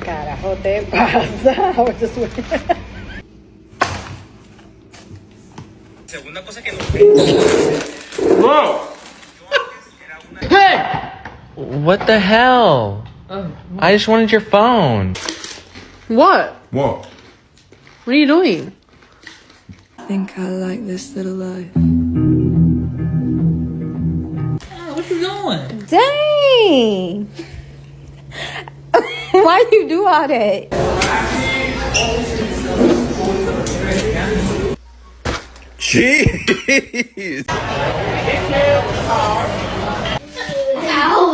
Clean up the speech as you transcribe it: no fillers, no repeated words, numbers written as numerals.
Carajo, te pasa. Segunda cosa que no. Whoa! Hey! What the hell? I just wanted your phone. What? What? What are you doing? I think I like this little life. What you doing? Dang. Why you do all that? Jeez! Ow.